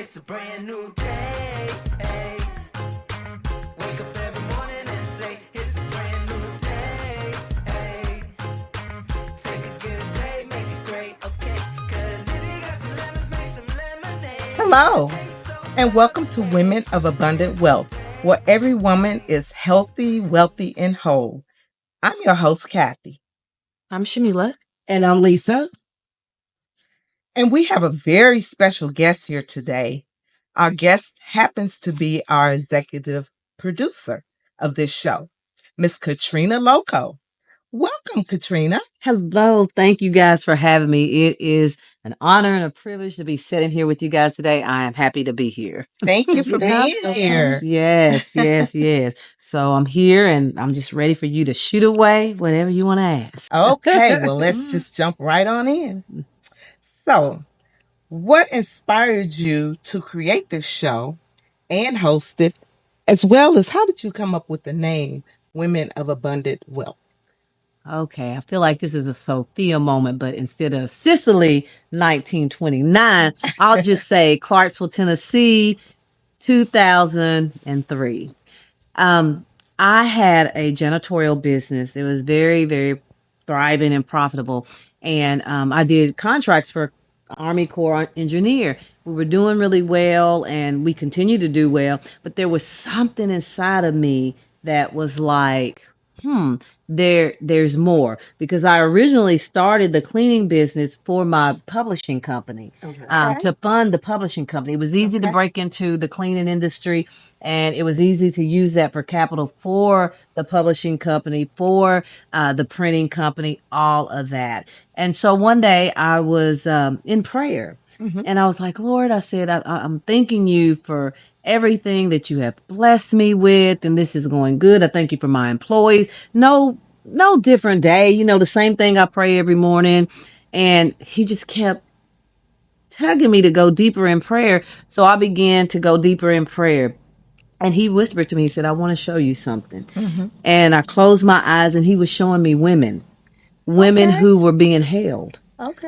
It's a brand new day. Hey. Wake up every morning and say, it's a brand new day. Hey. Take a good day, make it great, okay? 'Cause if you got some lemons, make some lemonade. Hello, and welcome to Women of Abundant Wealth, where every woman is healthy, wealthy, and whole. I'm your host, Kathy. I'm Shamila. And I'm Lisa. And we have a very special guest here today. Our guest happens to be our executive producer of this show, Miss Katrina Lokko. Welcome, Katrina. Hello. Thank you guys for having me. It is an honor and a privilege to be sitting here with you guys today. I am happy to be here. Thank you for being here. Yes. So I'm here and I'm just ready for you to shoot away whatever you want to ask. Okay, well, let's just jump right on in. So, what inspired you to create this show and host it, as well as how did you come up with the name Women of Abundant Wealth? Okay, I feel like this is a Sophia moment, but instead of Sicily 1929, I'll just say Clarksville, Tennessee, 2003. I had a janitorial business. It was very, very thriving and profitable. And I did contracts for Army Corps engineer. We were doing really well and we continued to do well. But there was something inside of me that was like, there's more, because I originally started the cleaning business for my publishing company, to fund the publishing company. It was easy to break into the cleaning industry, and it was easy to use that for capital for the publishing company, for the printing company, all of that. And so one day I was in prayer. And I was like, Lord, I said, I'm thanking you for everything that you have blessed me with, and this is going good. I thank you for my employees. No different day, the same thing I pray every morning. And he just kept tugging me to go deeper in prayer. So I began to go deeper in prayer. And he whispered to me, he said, I want to show you something. And I closed my eyes and he was showing me women who were being held,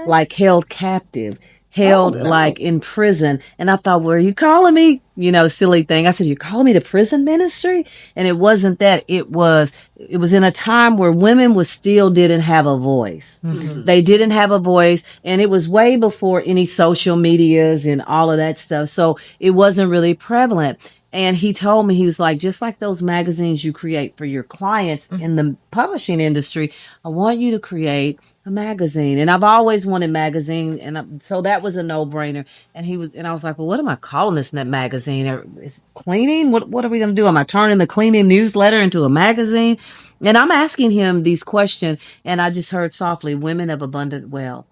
like held captive, held like in prison. And I thought, well, are you calling me? Silly thing. I said, you're calling me to prison ministry? And it wasn't that. It was in a time where women didn't have a voice. They didn't have a voice. And it was way before any social medias and all of that stuff. So it wasn't really prevalent. And he told me, he was like, just like those magazines you create for your clients in the publishing industry, I want you to create a magazine. And I've always wanted magazine. And so that was a no-brainer. And I was like, well, what am I calling this magazine? Is cleaning? What are we going to do? Am I turning the cleaning newsletter into a magazine? And I'm asking him these questions. And I just heard softly, Women of Abundant Wealth.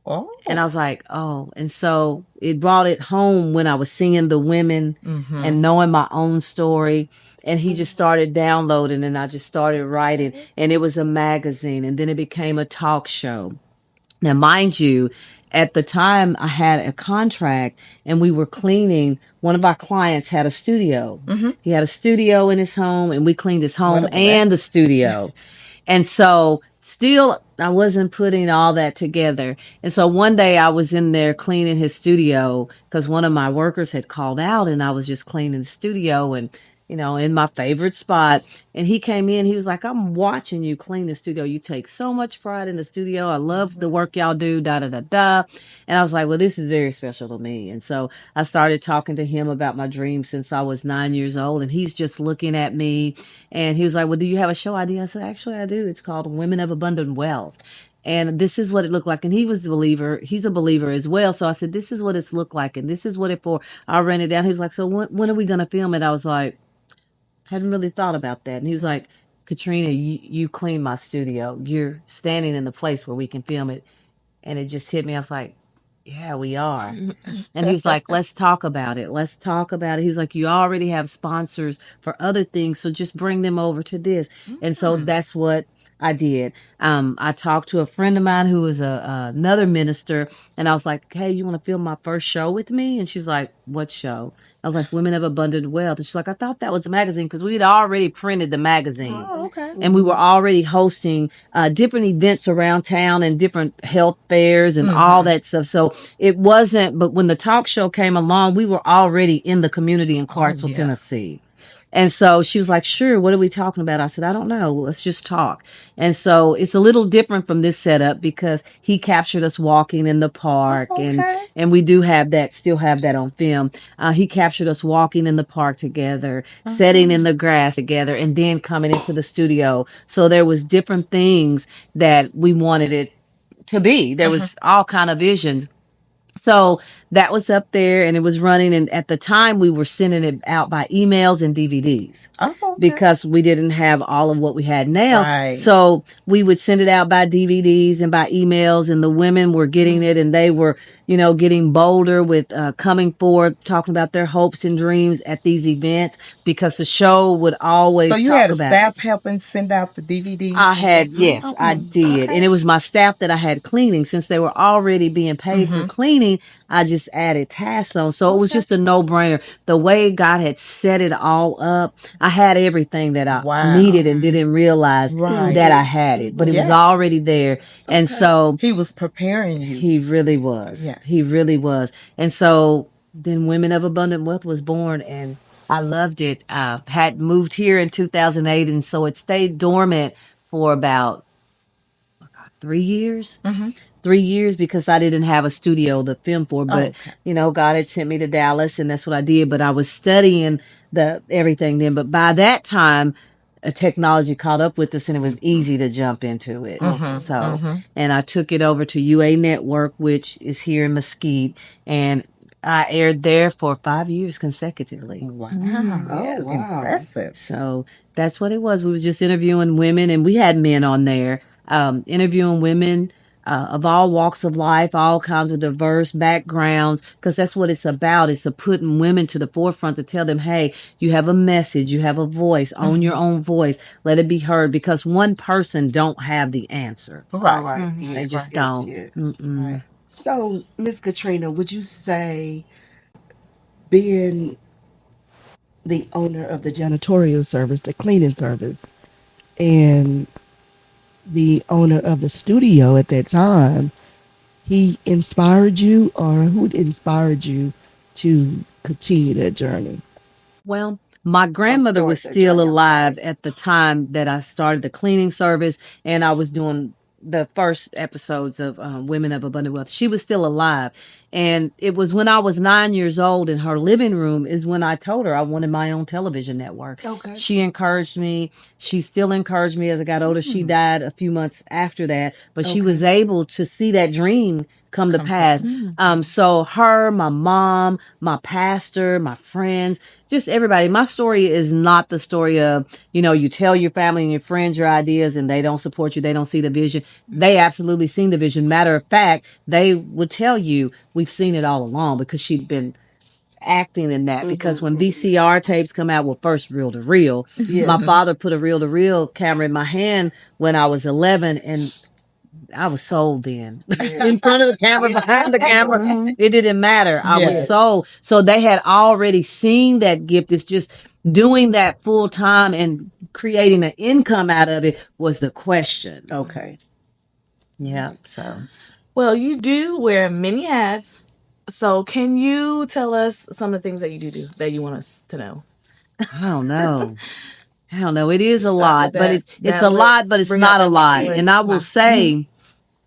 Oh. And I was like, oh. And so it brought it home when I was seeing the women and knowing my own story. And he just started downloading and I just started writing. And it was a magazine and then it became a talk show. Now, mind you, at the time I had a contract and we were cleaning. One of our clients had a studio. He had a studio in his home and we cleaned his home and the studio. And so still, I wasn't putting all that together. And so one day I was in there cleaning his studio because one of my workers had called out and I was just cleaning the studio and, in my favorite spot. And he came in, he was like, I'm watching you clean the studio. You take so much pride in the studio. I love the work y'all do, da, da, da, da. And I was like, well, this is very special to me. And so I started talking to him about my dreams since I was 9 years old. And he's just looking at me and he was like, well, do you have a show idea? I said, actually, I do. It's called Women of Abundant Wealth. And this is what it looked like. And he was a believer. He's a believer as well. So I said, this is what it's looked like. And this is what it for. I ran it down. He was like, so when are we going to film it? I was like, hadn't really thought about that. And he was like, Katrina, you clean my studio. You're standing in the place where we can film it. And it just hit me. I was like, yeah, we are. And he was like, let's talk about it. Let's talk about it. He was like, you already have sponsors for other things. So just bring them over to this. And so that's what I did. I talked to a friend of mine who was another minister, and I was like, "Hey, you want to film my first show with me?" And she's like, "What show?" I was like, "Women of Abundant Wealth." And she's like, "I thought that was a magazine because we had already printed the magazine, Oh, okay. and we were already hosting different events around town and different health fairs and all that stuff. So it wasn't. But when the talk show came along, we were already in the community in Clarksville, yeah. Tennessee. And so she was like, "Sure, what are we talking about?" I said, "I don't know. Let's just talk." And so it's a little different from this setup because he captured us walking in the park, Oh, okay. and we do have that, still have that on film. He captured us walking in the park together, sitting in the grass together, and then coming into the studio. So there was different things that we wanted it to be. There was all kind of visions. So that was up there and it was running. And at the time, we were sending it out by emails and DVDs Oh, okay. because we didn't have all of what we had now. Right. So we would send it out by DVDs and by emails, and the women were getting it, and they were, getting bolder with coming forward, talking about their hopes and dreams at these events because the show would always So you talk had a about staff helping send out the DVD? I had, yes, I did. Okay. And it was my staff that I had cleaning. Since they were already being paid for cleaning, I just added tasks on. So it was just a no-brainer. The way God had set it all up, I had everything that I Wow. needed and didn't realize Right. that I had it. But it was Yeah. already there. And so He was preparing you. he really was. Yeah. He really was. And so then Women of Abundant Wealth was born, and I loved it. Had moved here in 2008, and so it stayed dormant for about 3 years. 3 years because I didn't have a studio to film for. But Okay. God had sent me to Dallas, and that's what I did. But I was studying the everything then. But by that time, technology caught up with us, and it was easy to jump into it. So, and I took it over to UANETWORK, which is here in Mesquite, and I aired there for 5 years consecutively. Wow. Oh, wow. Impressive. So that's what it was. We were just interviewing women, and we had men on there, interviewing women of all walks of life, all kinds of diverse backgrounds, because that's what it's about. It's putting women to the forefront to tell them, hey, you have a message, you have a voice, own your own voice, let it be heard, because one person don't have the answer. Right. All right. They Yes, just yes, don't. yes. Mm-mm. So, Miss Katrina, would you say being the owner of the janitorial service, the cleaning service, and the owner of the studio at that time, he inspired you, or who inspired you to continue that journey? Well, my grandmother was still alive at the time that I started the cleaning service, and I was doing the first episodes of Women of Abundant Wealth. She was still alive. And it was when I was 9 years old in her living room is when I told her I wanted my own television network. Okay. She encouraged me. She still encouraged me as I got older. She died a few months after that, but she was able to see that dream come to pass. So her, my mom, my pastor, my friends, just everybody. My story is not the story of, you tell your family and your friends your ideas and they don't support you. They don't see the vision. They absolutely seen the vision. Matter of fact, they would tell you, we've seen it all along because she'd been acting in that. Because when VCR tapes come out, well, first reel to reel, my father put a reel to reel camera in my hand when I was 11, and I was sold then. In front of the camera, behind the camera, it didn't matter. I was sold. So they had already seen that gift. It's just doing that full time and creating an income out of it was the question. Okay. Yeah. So, Well, you do wear many hats. So can you tell us some of the things that you do that you want us to know? I don't know. It is a Start lot, with but that- it's that a lot, list. but it's Bring not out a that lot. list. And I will say,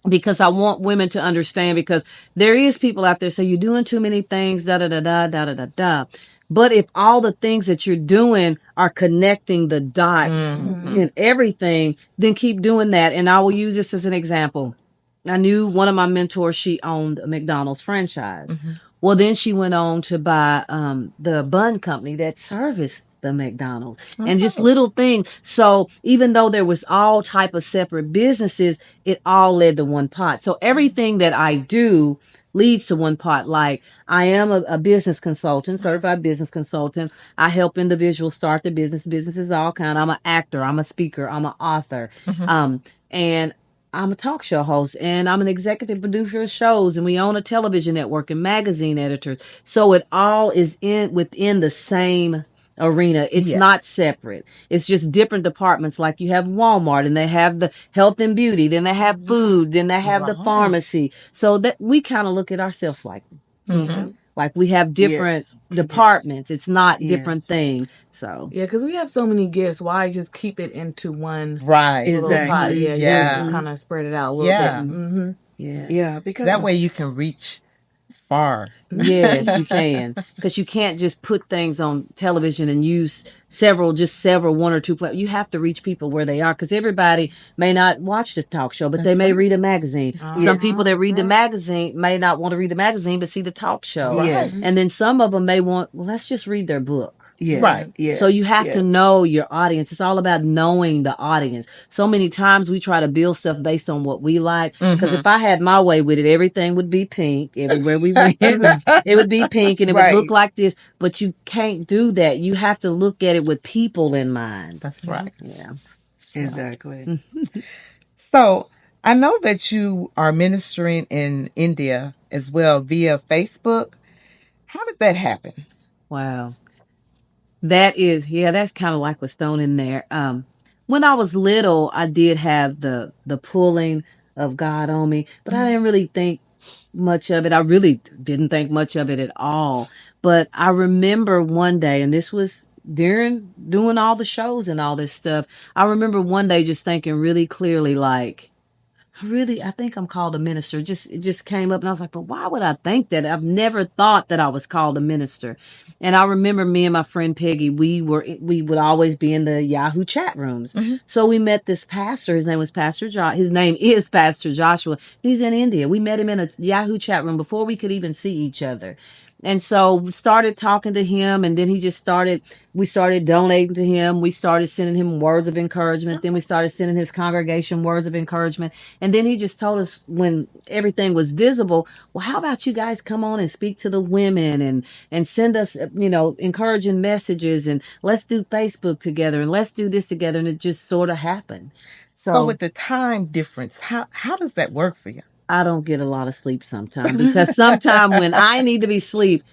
because I want women to understand, because there is people out there say you're doing too many things, da da da da da da da da. But if all the things that you're doing are connecting the dots in everything, then keep doing that. And I will use this as an example. I knew one of my mentors, she owned a McDonald's franchise. Well, then she went on to buy the bun company that serviced the McDonald's and just little things. So even though there was all type of separate businesses, it all led to one pot. So everything that I do leads to one part. Like I am a business consultant, certified business consultant. I help individuals start their business. Business is all kind. I'm an actor. I'm a speaker. I'm an author. And I'm a talk show host, and I'm an executive producer of shows, and we own a television network and magazine editors. So it all is within the same arena. It's Yes. not separate. It's just different departments. Like you have Walmart, and they have the health and beauty, then they have food, then they have the Right. pharmacy. So that we kind of look at ourselves like we have different Yes. departments. It's not Yes. different thing. So Yeah, because we have so many gifts. Why just keep it into one Right. little pot? Exactly. Yeah, you Yeah. just kind of spread it out a little Yeah. bit. Mm-hmm. yeah. Yeah, because That way you can reach far. Yes, you can. Because you can't just put things on television and use several, one or two. You have to reach people where they are, because everybody may not watch the talk show, but they That's may right. read a magazine. Uh-huh. Some people that That's read the right. magazine may not want to read the magazine, but see the talk show. Yes. And then some of them may want, well, let's just read their book. Yes. Right. Yes. So you have to yes. know your audience. It's all about knowing the audience. So many times we try to build stuff based on what we like. Because if I had my way with it, everything would be pink. Everywhere we went, it would be pink, and it would look like this. But you can't do that. You have to look at it with people in mind. That's right. Yeah. That's right. Exactly. So I know that you are ministering in India as well via Facebook. How did that happen? Wow. That's kind of like what's thrown in there. When I was little, I did have the pulling of God on me, but I didn't really think much of it. I really didn't think much of it at all. But I remember one day, and this was during doing all the shows and all this stuff. I remember one day just thinking really clearly, like, I think I'm called a minister. It just came up, and I was like, but why would I think that? I've never thought that I was called a minister. And I remember me and my friend Peggy, we would always be in the Yahoo chat rooms. So we met this pastor. His name was Pastor Josh. His name is Pastor Joshua. He's in India. We met him in a Yahoo chat room before we could even see each other. And so we started talking to him, and then we started donating to him. We started sending him words of encouragement. Then we started sending his congregation words of encouragement. And then he just told us, when everything was visible, well, how about you guys come on and speak to the women and send us, encouraging messages, and let's do Facebook together, and let's do this together. And it just sort of happened. So with the time difference, how does that work for you? I don't get a lot of sleep sometimes, because sometimes when I need to be asleep,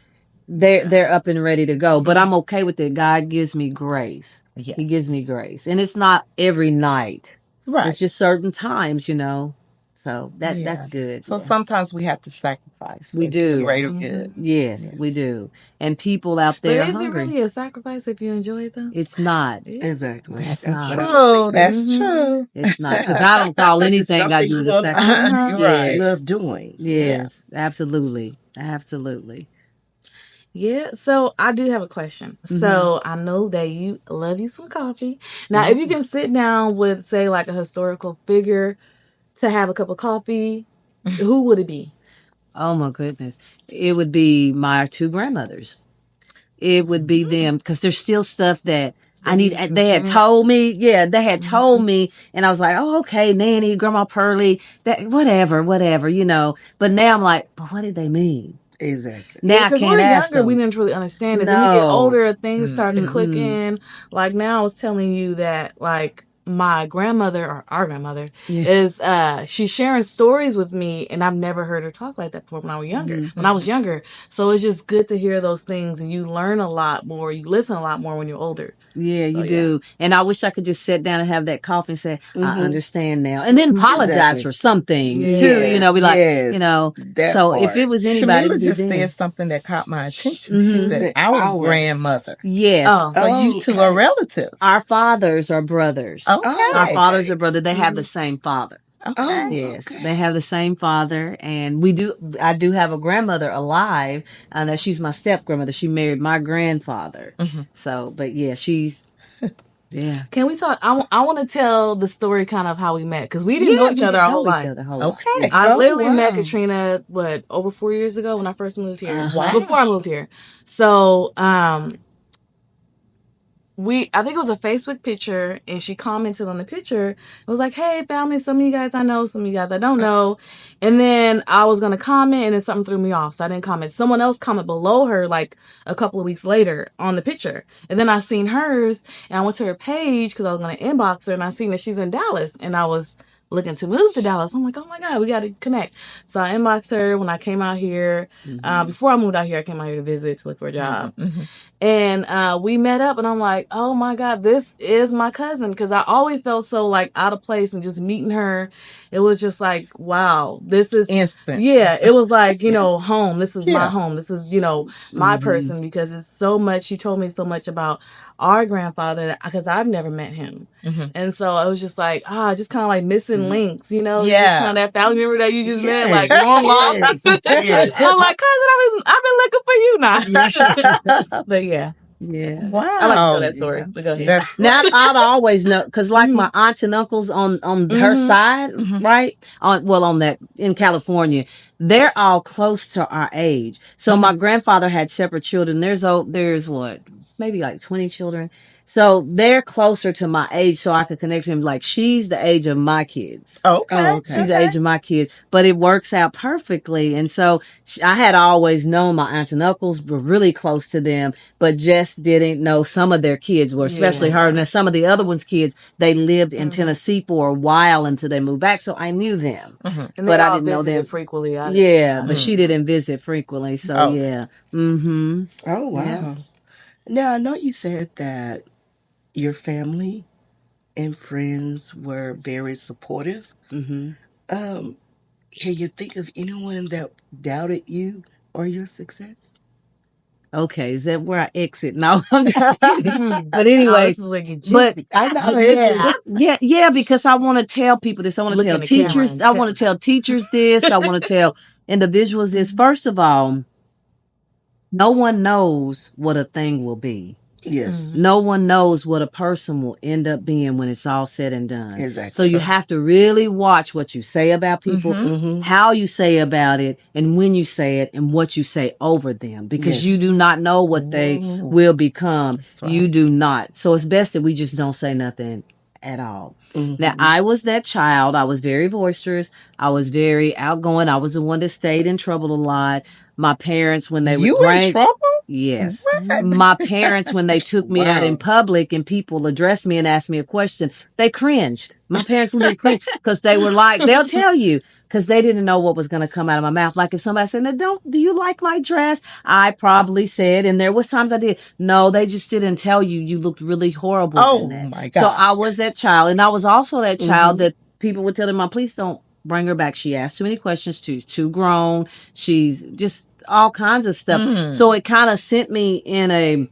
they're up and ready to go. But I'm okay with it. God gives me grace. Yeah. He gives me grace, and it's not every night. Right. It's just certain times, So that's good. So Yeah. sometimes we have to sacrifice. We for do. the greater good. Yes, we do. And people out But there is hungry. it really a sacrifice if you enjoy it, though? It's not. Exactly. That's That's not. what I True. was That's thinking. true. It's not, because I don't call anything I Something do you the love- sacrifice. Right. love doing. Yes, absolutely. Yeah, so I do have a question. So I know that you love you some coffee. Now, if you can sit down with, say, like a historical figure to have a cup of coffee, who would it be? Oh my goodness. It would be my two grandmothers. It would be them, because there's still stuff that I need. need some They had chance. told me, they had told me, and I was like, oh, okay, Nanny, Grandma Pearlie, that whatever, But now I'm like, but what did they mean? Exactly. Now I Because can't we're ask younger, them. we didn't really understand it. Then we get No. older, things start to click in. Like now I was telling you that, like, my grandmother, or our grandmother, is she's sharing stories with me, and I've never heard her talk like that before when I was younger. So it's just good to hear those things, and you learn a lot more, you listen a lot more when you're older. Yeah, you do. And I wish I could just sit down and have that coffee and say, I understand now. And then apologize Exactly. for some things too, Yes, be like, yes, that so if part. it was anybody, it Shamila would be just them. said something that caught my attention. She said, our grandmother. Yes. Oh. So you two are relatives. Our fathers are brothers. Okay. Our fathers are brothers. They have the same father. Okay. Yes, they have the same father, and I do have a grandmother alive, and that she's my step grandmother. She married my grandfather. So, but yeah, she's yeah. Can we talk? I want to tell the story kind of how we met, because we didn't know each other our whole life. Okay. I literally met wow. Katrina, over 4 years ago when I first moved here. Wow. Before I moved here. So, I think it was a Facebook picture, and she commented on the picture. It was like, hey, family, some of you guys I know, some of you guys I don't know. And then I was going to comment, and then something threw me off, so I didn't comment. Someone else commented below her, like, a couple of weeks later on the picture. And then I seen hers, and I went to her page because I was going to inbox her, and I seen that she's in Dallas, and I was looking to move to Dallas. I'm like, oh my God, we got to connect. So I inboxed her when I came out here. Before I moved out here, I came out here to visit, to look for a job. And we met up, and I'm like, oh my God, this is my cousin. Because I always felt so like out of place, and just meeting her, it was just like, wow, this is Instant. Yeah, it was like, home. This is my Yeah. home. This is, my person, because it's so much. She told me so much about our grandfather, because I've never met him. And so I was just like, just kind of like missing links, Yeah. just kind of that family member that you just met, like Yes. long lost. Yes. I'm like, cousin, I've been looking for you now. But yeah, Yeah. Wow. I like to tell that story. But go ahead. That's Now I'd always know, because like my aunts and uncles on her side, right? On that in California, they're all close to our age. So my grandfather had separate children. There's what, maybe like 20 children. So they're closer to my age, so I could connect to him. Like, she's the age of my kids. okay. Oh, okay. She's the age of my kids, but it works out perfectly. And so I had always known my aunts and uncles were really close to them, but just didn't know some of their kids were, especially her. And some of the other ones' kids, they lived in Tennessee for a while until they moved back. So I knew them, And but they I all didn't know visited them frequently. Yeah, but she didn't visit frequently. So Oh. yeah. Oh, wow. Now, I know you said that your family and friends were very supportive. Can you think of anyone that doubted you or your success? Okay, is that where I exit? No, I'm just kidding. But anyway, this is where you but I know. yeah, because I want to tell people this. I want to Look tell in the camera teachers. and I want to tell teachers this. I want to tell individuals this. First of all, no one knows what a thing will be. Yes. No one knows what a person will end up being when it's all said and done. Exactly. So you have to really watch what you say about people, how you say about it, and when you say it, and what you say over them, because Yes. you do not know what they will become. right. You do not. So it's best that we just don't say nothing at all. Now, I was that child. I was very boisterous. I was very outgoing. I was the one that stayed in trouble a lot. My parents, when they would You were in bring trouble? Yes. What? My parents, when they took me out in public and people addressed me and asked me a question, they cringed. My parents literally cringed because they were like, they'll tell you, because they didn't know what was going to come out of my mouth. Like if somebody said, "Now, do you like my dress?" I probably said, and there was times I did. No, they just didn't tell you. You looked really horrible. Oh, in that. my God. So I was that child. And I was also that child that people would tell their mom, "Please don't bring her back. She asked too many questions. She's too grown. She's just all kinds of stuff." So it kind of sent me in a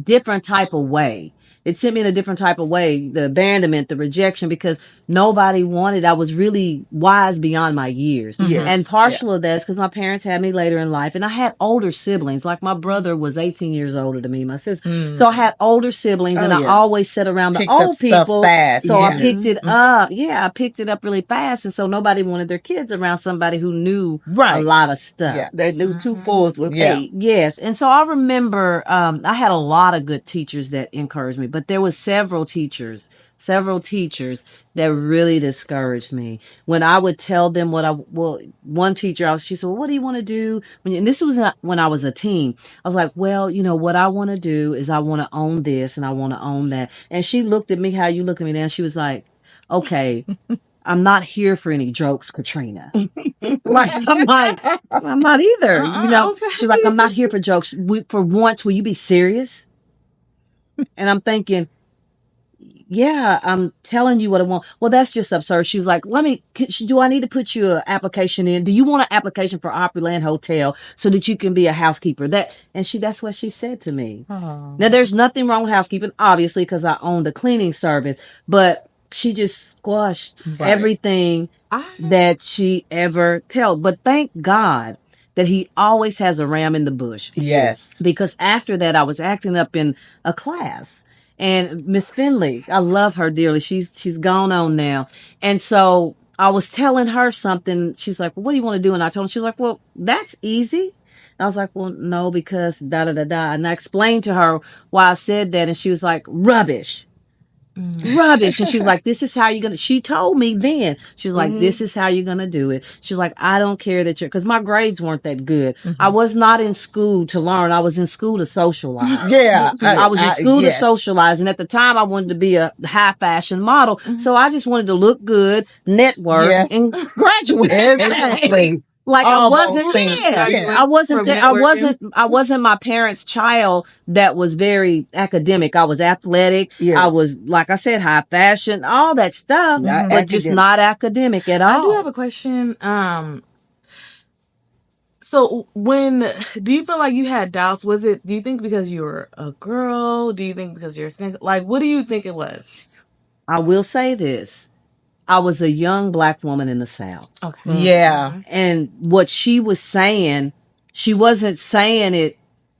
different type of way. It sent me in a different type of way, the abandonment, the rejection, because nobody wanted. I was really wise beyond my years. Yes. And partial of that's because my parents had me later in life, and I had older siblings. Like my brother was 18 years older than me, my sister. So I had older siblings, and I always sat around the Picked up old stuff people. fast. So I Yes. picked it up. Yeah, I picked it up really fast. And so nobody wanted their kids around somebody who knew a lot of stuff. Yeah. They knew 2 4s with Yeah. 8. Yes. And so I remember I had a lot of good teachers that encouraged me, but there was several teachers that really discouraged me. When I would tell them one teacher, she said, "Well, what do you want to do?" And this was when I was a teen. I was like, "Well, what I want to do is I want to own this and I want to own that." And she looked at me how you looked at me now. She was like, "Okay, I'm not here for any jokes, Katrina." Like, I'm not either. She's like, "I'm not here for jokes. For once, will you be serious?" And I'm thinking, yeah, I'm telling you what I want. Well, that's just absurd. She's like, do I need to put you an application in? Do you want an application for Opryland Hotel so that you can be a housekeeper? That's what she said to me. Oh. Now, there's nothing wrong with housekeeping, obviously, because I owned a cleaning service, but she just squashed everything that she ever told. But thank God that he always has a ram in the bush. Yes. Because after that, I was acting up in a class. And Miss Finley, I love her dearly. She's gone on now. And so I was telling her something. She's like, "Well, what do you want to do?" And I told her, she was like, "Well, that's easy." I was like, well, no, because da da da da. And I explained to her why I said that, and she was like, rubbish. Rubbish. And she was like, this is how you're gonna, she told me then, she was like, this is how you're gonna do it. She was like, I don't care that you're, because my grades weren't that good. I was not in school to learn. I was in school to socialize. Yeah. I was in school to yes. socialize, and at the time I wanted to be a high fashion model, so I just wanted to look good, network, Yes. and graduate. Exactly. Like All I those wasn't things. there. Yeah. I wasn't From there. networking. I wasn't my parents' child that was very academic. I was athletic. Yes. I was, like I said, high fashion, all that stuff, Not but just academic. not academic at all. I do have a question. So do you feel like you had doubts? Do you think because you were a girl? Do you think because you're a single? Like, what do you think it was? I will say this. I was a young Black woman in the South. Okay. Yeah. And what she was saying, she wasn't saying it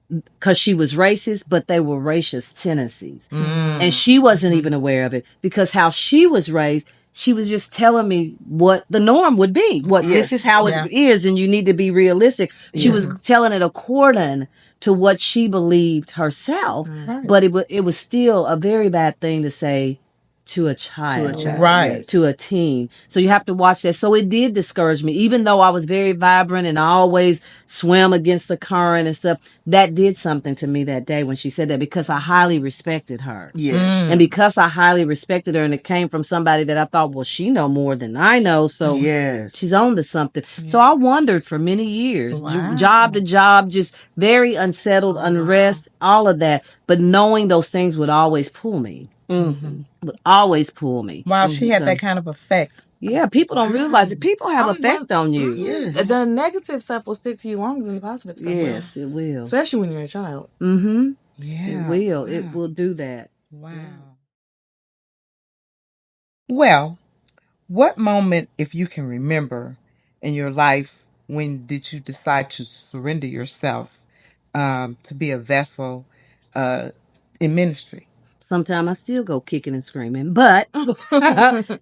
because she was racist, but they were racist tendencies. And she wasn't even aware of it, because how she was raised, she was just telling me what the norm would be. This is how it is, and you need to be realistic. She was telling it according to what she believed herself, but it was still a very bad thing to say to a child, Right. yes. to a teen. So you have to watch that. So it did discourage me, even though I was very vibrant and I always swam against the current and stuff. That did something to me that day when she said that, because I highly respected her. Yes. And because I highly respected her, and it came from somebody that I thought, well, she know more than I know, so Yes. she's on to something. So I wondered for many years, Wow. job to job, just very unsettled, unrest, all of that. But knowing those things would always pull me. Would always pull me. Wow, she had So, that kind of effect. yeah, people don't realize it. People have effect on you. Yes. The negative stuff will stick to you longer than the positive stuff. Yes, it will. Especially when you're a child. Mm-hmm. Yeah. It will. It will do that. Wow. Well, what moment, if you can remember, in your life, when did you decide to surrender yourself to be a vessel in ministry? Sometimes I still go kicking and screaming, but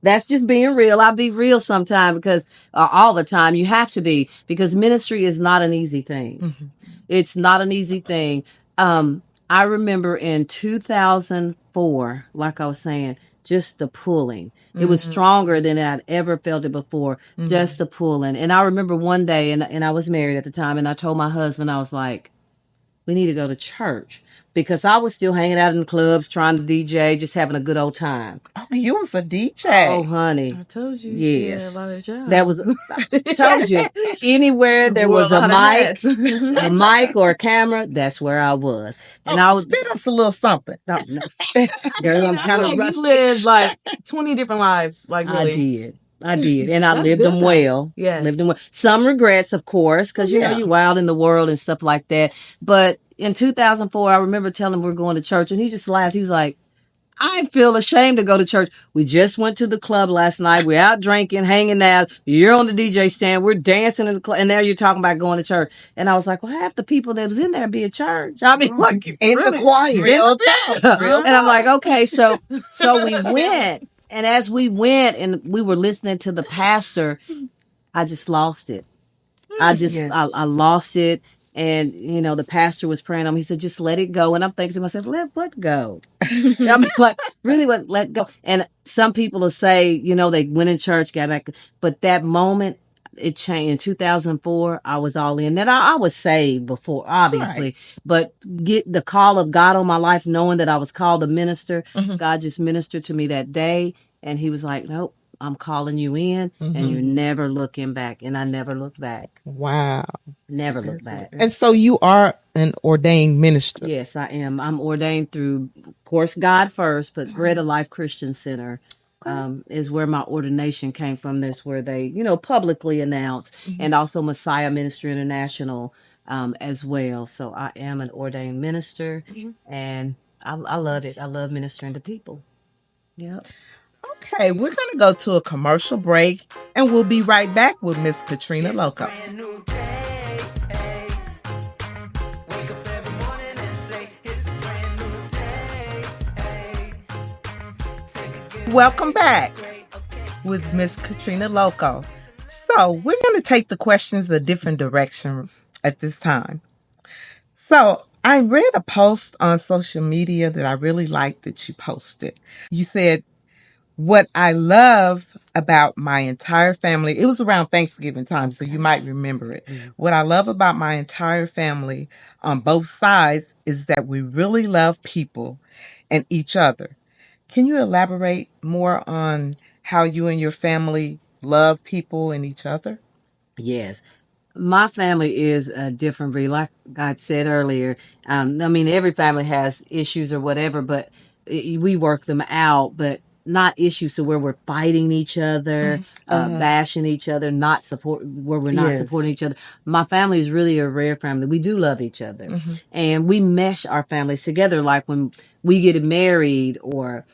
that's just being real. I'll be real sometimes, because all the time you have to be, because ministry is not an easy thing. It's not an easy thing. I remember in 2004, like I was saying, just the pulling. It was stronger than I'd ever felt it before, just the pulling. And I remember one day, and I was married at the time, and I told my husband, I was like, we need to go to church, because I was still hanging out in clubs, trying to DJ, just having a good old time. Oh, you was a DJ. Oh, honey. I told you. Yes. She had a lot of jobs. That was, I told you, anywhere there was a mic or a camera, that's where I was. And I was, spit us a little something. no, girl, I'm kind of You rusty. lived like 20 different lives. Like, really. I did. And I That's lived good, them though. well. Yes. Lived them well. Some regrets, of course, because, you know, you're wild in the world and stuff like that. But in 2004, I remember telling him we're going to church, and he just laughed. He was like, I feel ashamed to go to church. We just went to the club last night. We're out drinking, hanging out. You're on the DJ stand. We're dancing in the club. And now you're talking about going to church. And I was like, well, half the people that was in there be at church. I mean, like, In the choir. real talk. And I'm like, okay, so we went. And as we went and we were listening to the pastor, I just lost it. I lost it. And, you know, the pastor was praying on me. He said, just let it go. And I'm thinking to myself, let what go? I mean, like, really, what, let go? And some people will say, you know, they went in church, got back. But that moment, it changed. In 2004, I was all in. That I was saved before, obviously. Right. But get the call of God on my life, knowing that I was called a minister, God just ministered to me that day. And he was like, nope, I'm calling you in, and you're never looking back. And I never looked back. Wow. Never looked back. And so you are an ordained minister. Yes, I am. I'm ordained through, of course, God first, but Bread of Life Christian Center is where my ordination came from. That's where they, you know, publicly announced, and also Messiah Ministry International as well. So I am an ordained minister, and I love it. I love ministering to people. Yep. Okay, we're going to go to a commercial break, and we'll be right back with Miss Katrina Lokko. Brand new day. Wake up every morning and say it's a brand new day. Take a good Welcome back break. with Miss Katrina Lokko. So we're going to take the questions a different direction at this time. So I read a post on social media that I really liked that you posted. You said, what I love about my entire family, it was around Thanksgiving time, so you might remember it. What I love about my entire family on both sides is that we really love people and each other. Can you elaborate more on how you and your family love people and each other? Yes. My family is a different breed. Like I said earlier, I mean, every family has issues or whatever, but we work them out, but not issues to where we're fighting each other, bashing each other, not support where we're not Yes. supporting each other. My family is really a rare family. We do love each other, and we mesh our families together. Like when we get married or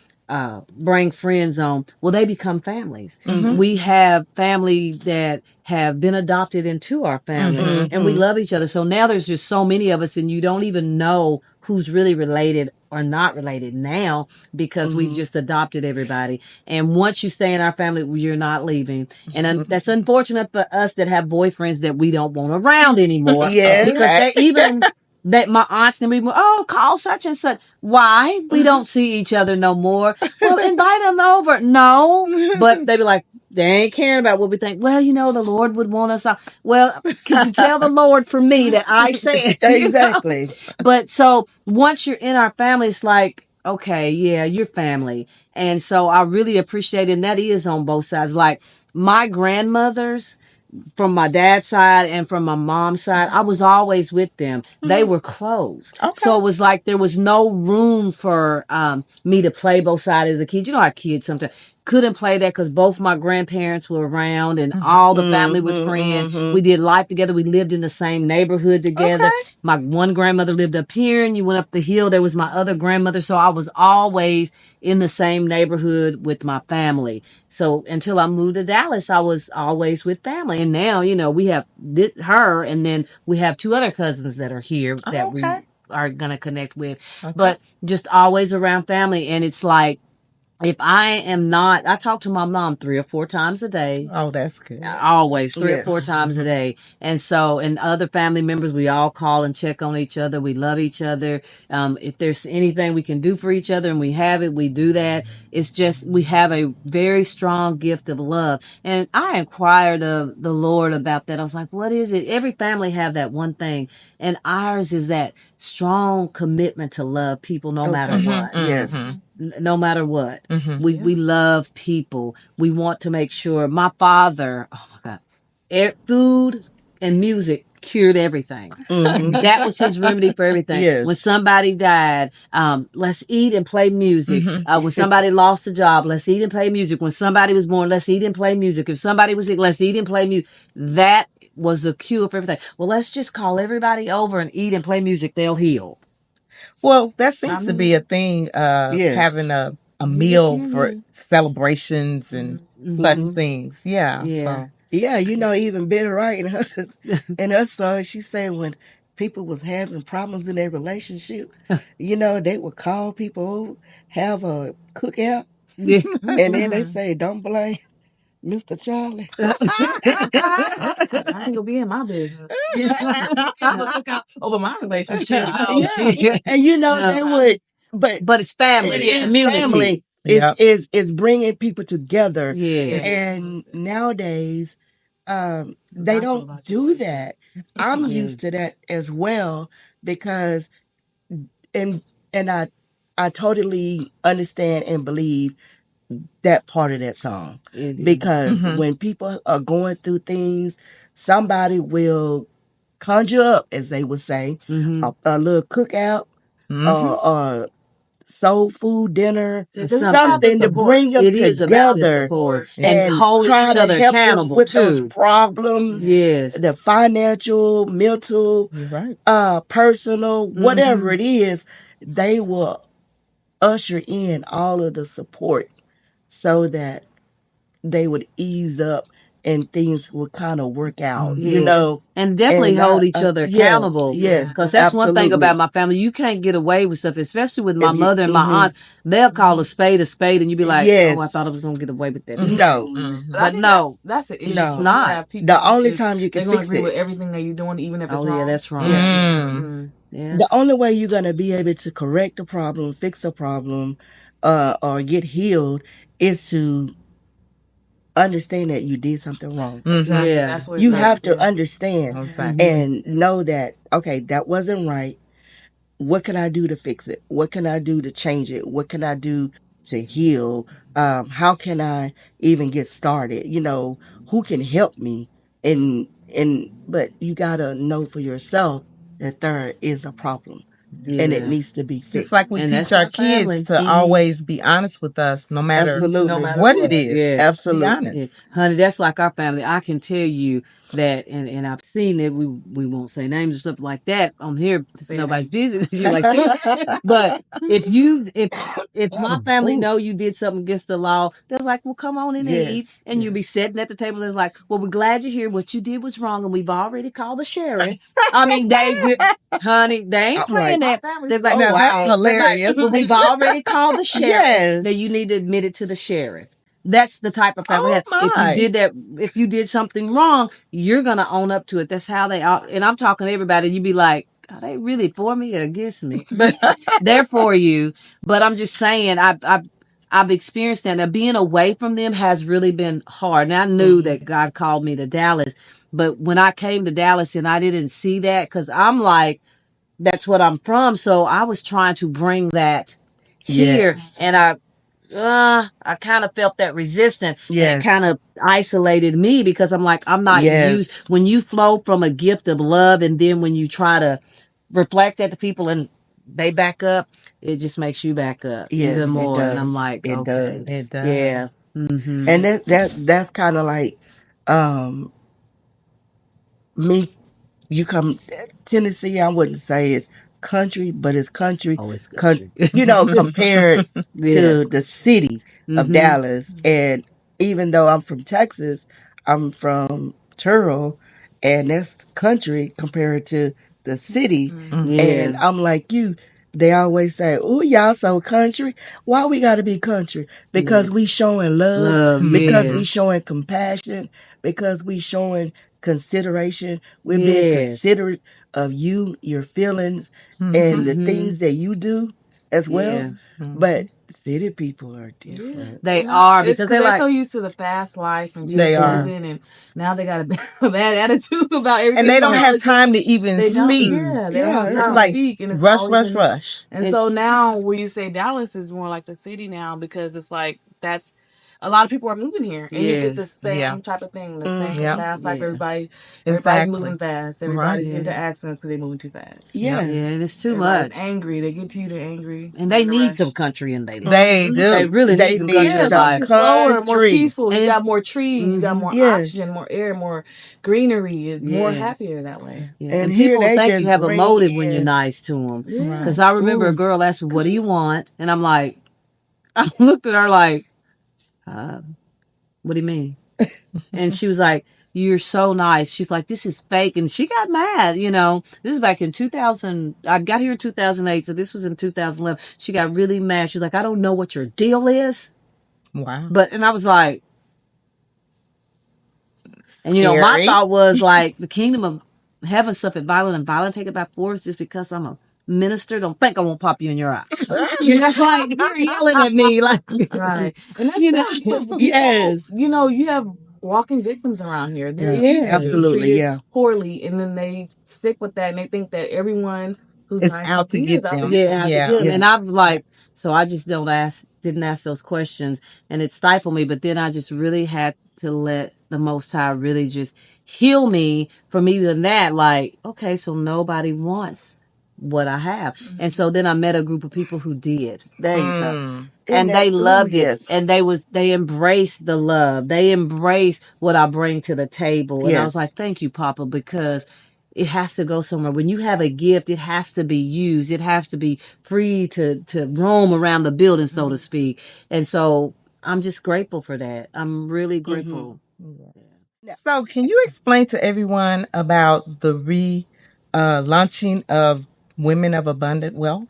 bring friends on, well, they become families. We have family that have been adopted into our family, and we love each other. So now there's just so many of us, and you don't even know who's really related or not related now because we've just adopted everybody. And once you stay in our family, you're not leaving. And that's unfortunate for us that have boyfriends that we don't want around anymore. Yes. Because they even that my aunts and people, oh, call such and such. Why? We don't see each other no more. Well, invite them over. No, but they be like, they ain't caring about what we think. Well, the Lord would want us. Well, could you tell the Lord for me that I said Exactly. But so once you're in our family, it's like, okay, yeah, you're family. And so I really appreciate it. And that is on both sides. Like my grandmothers, from my dad's side and from my mom's side, I was always with them. They were close. Okay. So it was like there was no room for me to play both sides as a kid. You know how kids sometimes couldn't play that because both my grandparents were around and all the family was friends. We did life together. We lived in the same neighborhood together. Okay. My one grandmother lived up here and you went up the hill. There was my other grandmother. So I was always in the same neighborhood with my family. So until I moved to Dallas, I was always with family. And now, we have her, and then we have two other cousins that are here that we Okay. are going to connect with. Okay. But just always around family. And it's like, if I am not, I talk to my mom 3 or 4 times a day. Oh, that's good. Always 3 or Yes. 4 times a day. And so, and other family members, we all call and check on each other. We love each other. If there's anything we can do for each other and we have it, we do that. It's just, we have a very strong gift of love. And I inquired of the Lord about that. I was like, what is it? Every family have that one thing. And ours is that strong commitment to love people no matter what. Yes. No matter what. We love people. We want to make sure. My father, oh my God, food and music cured everything. That was his remedy for everything. Yes. When somebody died, let's eat and play music. When somebody lost a job, let's eat and play music. When somebody was born, let's eat and play music. If somebody was sick, let's eat and play music. That was the cure for everything. Well, let's just call everybody over and eat and play music. They'll heal. Well, that seems to be a thing, Yes. having a meal for celebrations and such things. Yeah. Yeah. So. Yeah, even better, right? In her song, she said when people was having problems in their relationship, they would call people over, have a cookout, Yeah. and then they say, "Don't blame Mr. Charlie." I ain't gonna be in my business. I'm gonna look out over my relationship. Yeah, and they would, But it's family, it is community. family. Yep. It's bringing people together. Yes. And nowadays, they don't do that. I'm used to that as well because, and I totally understand and believe that part of that song because when people are going through things, somebody will conjure up, as they would say, a little cookout, or soul food dinner, something to bring them It is about the together support and and hold try each to other help them accountable with those too. problems, Yes. the financial, mental, You're right. personal, whatever it is, they will usher in all of the support so that they would ease up and things will kind of work out, Yes. you know. And definitely hold each other yes, accountable. yes, Because that's one thing absolutely. about my family. You can't get away with stuff, especially with my If you- mother and my aunts. They'll call a spade, and you be like, Yes. oh, I thought I was going to get away with that. No, But I But think no, that's an issue. it's No. When you not. have people the who only just- time you can they're gonna fix agree it. with everything that you're doing, even if it's Oh, wrong. yeah, that's wrong. Mm. Yeah. The only way you're gonna be able to correct the problem, fix the problem, or get healed is to understand that you did something wrong. Exactly. Yeah. That's what it You starts, have to yeah. understand Exactly. and know that, okay, that wasn't right. What can I do to fix it? What can I do to change it? What can I do to heal? How can I even get started? You know, who can help me? But you gotta know for yourself that there is a problem and it Yeah. needs to be fixed. Just like we And teach that's our my family. kids to always be honest with us, no matter Absolutely. No matter what what. it is. Yes. Be Absolutely. honest. Yeah. Honey, that's like our family. I can tell you that, and I've seen it. We won't say names or stuff like that on here. It's Say nobody's business. You're like, but if my family know you did something against the law, they're like, well, come on in and eat, Yes. and you'll be sitting at the table. It's like, well, we're glad you're here. What you did was wrong, and we've already called the sheriff. I mean, honey, they ain't I'm playing like, that. They're like, Now wow. that's they're like, hilarious. well, we've already called the sheriff. Yes. That you need to admit it to the sheriff. That's the type of family we have. Oh, my. If you did something wrong, you're gonna own up to it. That's how they are. And I'm talking to everybody. You'd be like, are they really for me or against me? But they're for you. But I'm just saying, I've experienced that. Now, being away from them has really been hard. And I knew that God called me to Dallas. But when I came to Dallas and I didn't see that, because I'm like, that's what I'm from. So I was trying to bring that here. Yes. And I kind of felt that resistance. And Yes. it kind of isolated me because I'm like, I'm not Yes. used. When you flow from a gift of love and then when you try to reflect that to people and they back up, it just makes you back up Yes, even it more. And I'm does. like, It okay. does. It does. Yeah. Mm-hmm. And that's kind of like me. You come Tennessee. I wouldn't say it's country, but it's country. Oh, it's country. You know, compared Yeah. to the city of Mhm. Dallas. And even though I'm from Texas, I'm from Turl, and that's country compared to the city. Yeah. And I'm like you. They always say, "Oh, y'all so country. Why we gotta be country? Because we showing love, Love, because we yes. showing compassion, because we showing consideration. We're being Yes. considerate of you, your feelings, and the things that you do as well. Yeah. But city people are different. They Yeah. are It's because they're like, so used to the fast life and just They are. moving, and now they got a bad attitude about everything. And they don't So have it's just- time to even They don't. speak. Yeah, they Yeah, don't have it's time to Like speak, and it's rush, always rush, in- rush. And so now, when you say Dallas is more like the city now, because it's like that's a lot of people are moving here, and you get the yes. same Yeah. type of thing, the same Yep. fast life. Yeah. Everybody's Exactly. moving fast. Right. Everybody's getting into accidents because they're moving too fast. Yes. Yeah, and it's too Everybody's much. angry. They get to you, they're angry. And they in a need rush. some country in their life. They do. They really They need some need country Yeah, in some life. it's slower, more country. peaceful. You And- got more trees, you got more Yes. oxygen, more air, more greenery. It's more Yes. happier that way. Yeah. And And here people they think just you have a bring motive when you're in- nice to them. Yeah. Because I remember a girl asked me, "What do you want?" And I'm like, I looked at her like, "What do you mean?" And she was like, "You're so nice." She's like, "This is fake," and she got mad. This is back in 2000. I got here in 2008, so this was in 2011. She got really mad. She's like, "I don't know what your deal is," Wow. and I was like, and my Scary. thought was like, the kingdom of heaven suffered violent, and violent take it by force. Just because I'm a minister, don't think I won't pop you in your eye. That's like you're yelling at me, like Right. And that's sad because people, Yes. you have walking victims around here. They're Yeah, used to being absolutely, treated yeah. poorly, and then they stick with that, and they think that everyone who's It's nice out to is get out to them. get Yeah, Yeah. yeah. And I was like, so I just didn't ask those questions, and it stifled me. But then I just really had to let the Most High really just heal me from even that. Like, okay, so nobody wants what I have, and so then I met a group of people who did. There you go. And they loved it, yes. and they embraced the love. They embraced what I bring to the table, and I was Yes. like, "Thank you, Papa," because it has to go somewhere. When you have a gift, it has to be used. It has to be free to roam around the building, so to speak. And so I'm just grateful for that. I'm really grateful. So, can you explain to everyone about the launching of Women of Abundant Wealth?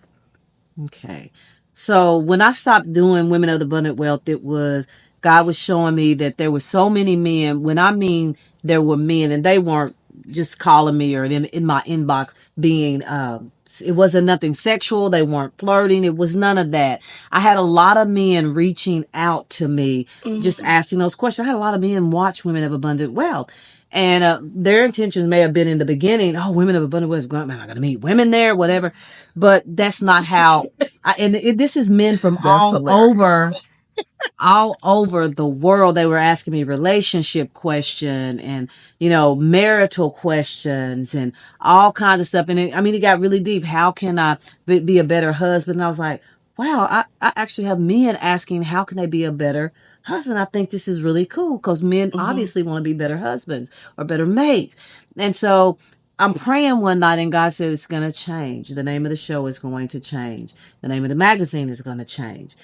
Okay. So when I stopped doing Women of the Abundant Wealth, it was God was showing me that there were so many men. When I mean there were men, and they weren't just calling me or in my inbox being, it wasn't nothing sexual. They weren't flirting. It was none of that. I had a lot of men reaching out to me, just asking those questions. I had a lot of men watch Women of Abundant Wealth. And their intentions may have been in the beginning, oh, Women of Abundant Wealth, am I going to meet women there, whatever. But that's not how. This is men from That's hilarious. all over the world. They were asking me relationship question and marital questions and all kinds of stuff. And it got really deep. How can I be a better husband? And I was like, wow, I actually have men asking how can they be a better husband. I think this is really cool because men obviously want to be better husbands or better mates. And so I'm praying one night and God said it's going to change. The name of the show is going to change. The name of the magazine is going to change.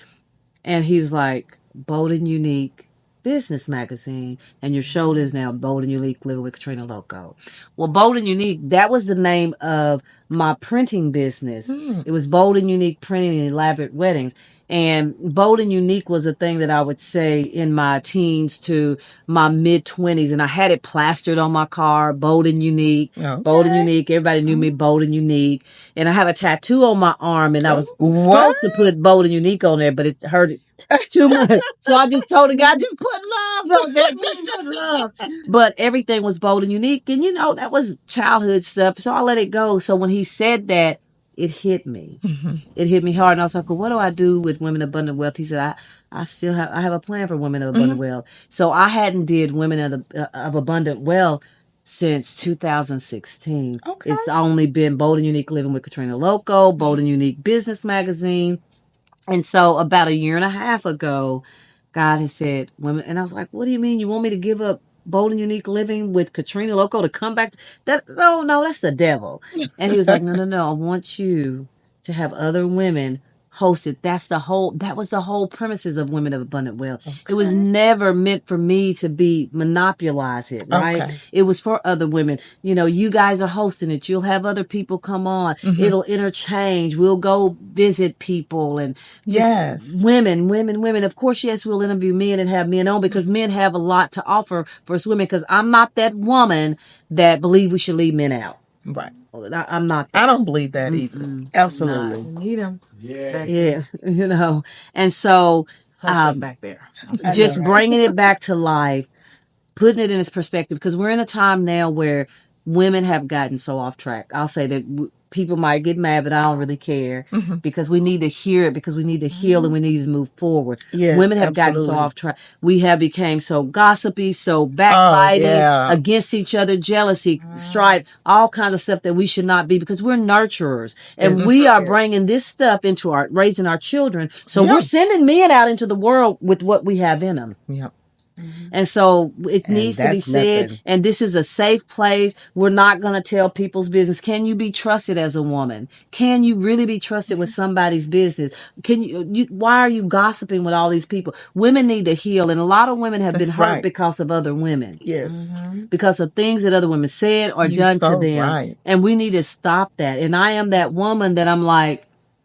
And he's like, Bold and Unique Business Magazine. And your show is now Bold and Unique Living with Katrina Lokko. Well, Bold and Unique, that was the name of my printing business. It was Bold and Unique Printing and Elaborate Weddings. And Bold and Unique was a thing that I would say in my teens to my mid 20s. And I had it plastered on my car, Bold and Unique, Bold and Unique. Everybody knew me, Bold and Unique. And I have a tattoo on my arm, and I was supposed to put Bold and Unique on there, but it hurt it too much. So I just told the guy, just put love on there, just put love. But everything was Bold and Unique. And, that was childhood stuff. So I let it go. So when he said that, it hit me. It hit me hard. And I was like, well, what do I do with Women of Abundant Wealth? He said, I have a plan for Women of Abundant Wealth. So I hadn't did Women of Abundant Wealth since 2016. Okay. It's only been Bold and Unique Living with Katrina Lokko, Bold and Unique Business Magazine. And so about a year and a half ago, God has said, women, and I was like, what do you mean? You want me to give up Bold and Unique Living with Katrina Lokko to come back? No, that's the devil. And he was like, no, I want you to have other women hosted. That was the whole premises of Women of Abundant Wealth. Okay. It was never meant for me to monopolize it, right? Okay. It was for other women. You guys are hosting it. You'll have other people come on. It'll interchange. We'll go visit people and just women. Of course, yes, we'll interview men and have men on because men have a lot to offer for us women because I'm not that woman that believe we should leave men out. Right. I'm not that. I don't believe that either. Absolutely. Need him. Yeah. And so back there. Just bringing it back to life, putting it in its perspective, because we're in a time now where women have gotten so off track. I'll say that people might get mad, but I don't really care because we need to hear it, because we need to heal and we need to move forward. Yes, women have gotten so off track. We have become so gossipy, so backbiting against each other, jealousy, strife, all kinds of stuff that we should not be, because we're nurturers and we are bringing this stuff into raising our children. So we're sending men out into the world with what we have in them. Yep. And so it needs to be said, and this is a safe place. We're not going to tell people's business. Can you be trusted as a woman? Can you really be trusted with somebody's business? Why are you gossiping with all these people? Women need to heal, and a lot of women have been hurt because of other women. Yes. Because of things that other women said or done to them. Right. And we need to stop that. And I am that woman that I'm like,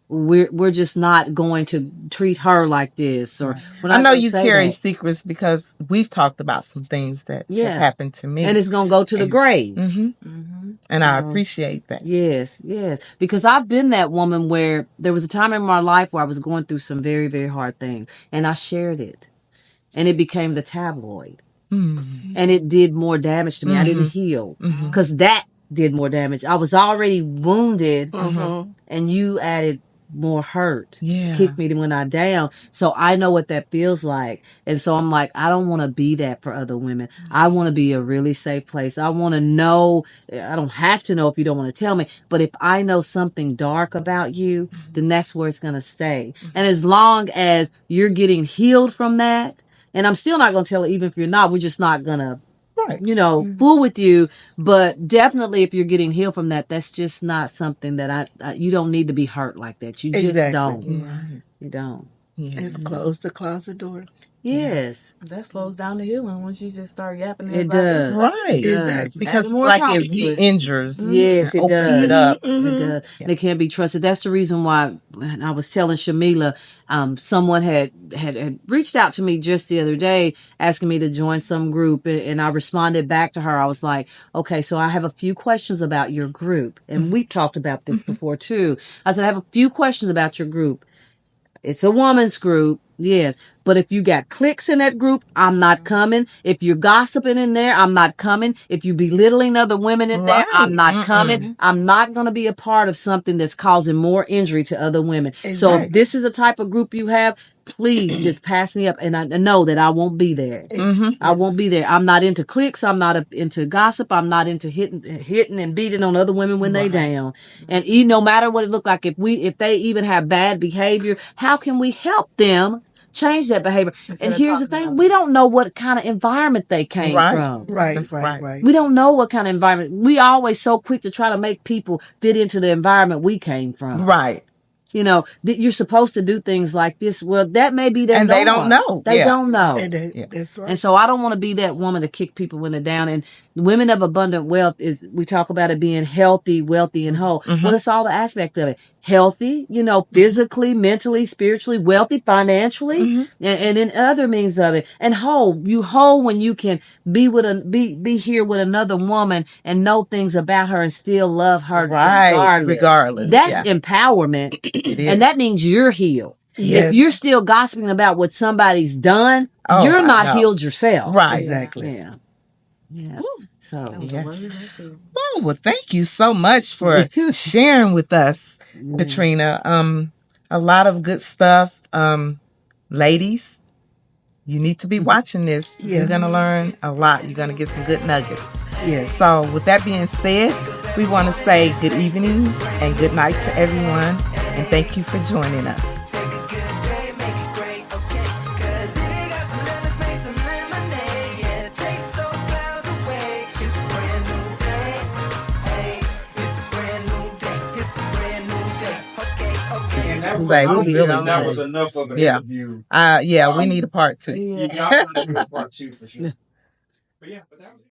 we're just not going to treat her like this. Or I know you carry secrets because we've talked about some things that have happened to me, and it's going to go to the grave. And I appreciate that. Yes, because I've been that woman where there was a time in my life where I was going through some very, very hard things, and I shared it, and it became the tabloid, and it did more damage to me. I didn't heal because that did more damage. I was already wounded, and you added more hurt, kicked me when I down. So I know what that feels like. And so I'm like, I don't want to be that for other women. I want to be a really safe place. I want to know, I don't have to know if you don't want to tell me, but if I know something dark about you, then that's where it's going to stay. And as long as you're getting healed from that, and I'm still not going to tell it, even if you're not, we're just not going to fool with you. But definitely if you're getting healed from that, that's just not something that you don't need to be hurt like that. You just don't. You don't. It's closed the closet door. Yes, That slows down the healing once you just start yapping to it everybody else does. about Right. It does. Exactly. Because adding more like trauma it to it. re-injures Yes, and it opens does. it up. It does. Yeah. They can't be trusted. That's the reason why when I was telling Shamila, someone had reached out to me just the other day asking me to join some group, and I responded back to her. I was like, okay, so I have a few questions about your group, and we've talked about this before too. I said, I have a few questions about your group. It's a woman's group, yes. But if you got cliques in that group, I'm not coming. If you're gossiping in there, I'm not coming. If you belittling other women in there, I'm Right. not coming. I'm not going to be a part of something that's causing more injury to other women. So if Exactly. this is the type of group you have, please just pass me up, and I know that I won't be there. I won't be there. I'm not into cliques. I'm not into gossip. I'm not into hitting and beating on other women when they down. And no matter what it look like, if they even have bad behavior, how can we help them change that behavior? Instead And of here's the talking thing: about we don't know what kind of environment they came Right. from. Right, That's right, right. right. We don't know what kind of environment. We always so quick to try to make people fit into the environment we came from. Right. You know, that you're supposed to do things like this. Well, that may be their And norm. they don't know. They Yeah. don't know. And Yeah. that's right. And so I don't want to be that woman to kick people when they're down. And women of abundant wealth is, we talk about it being healthy, wealthy, and whole. Well, it's all the aspect of it. Healthy, physically, mentally, spiritually, wealthy, financially, and in other means of it. And whole. You whole when you can be here with another woman and know things about her and still love her Right. regardless. Regardless. That's Yeah. empowerment. It is. And that means you're healed. Yes. If you're still gossiping about what somebody's done, Oh, you're not no. healed yourself. Right. Exactly. Yeah. Yeah. So that was Yes. a word right there. Oh, well, thank you so much for sharing with us, Katrina. A lot of good stuff. Ladies, you need to be watching this. You're Yes. gonna learn a lot. You're gonna get some good nuggets. Yes. So, with that being said, we want to say good evening and good night to everyone, and thank you for joining us. Take a good day, make it great, okay? 'Cause if you got some lemons, make some lemonade. Yeah, chase those clouds away. It's a brand new day. Hey, it's a brand new day. It's a brand new day. Okay. And that was, Babe, I'm we really down, that good. was enough of an Yeah. interview. Yeah, we need a part 2. You got to do a part 2 for sure. But yeah, but that was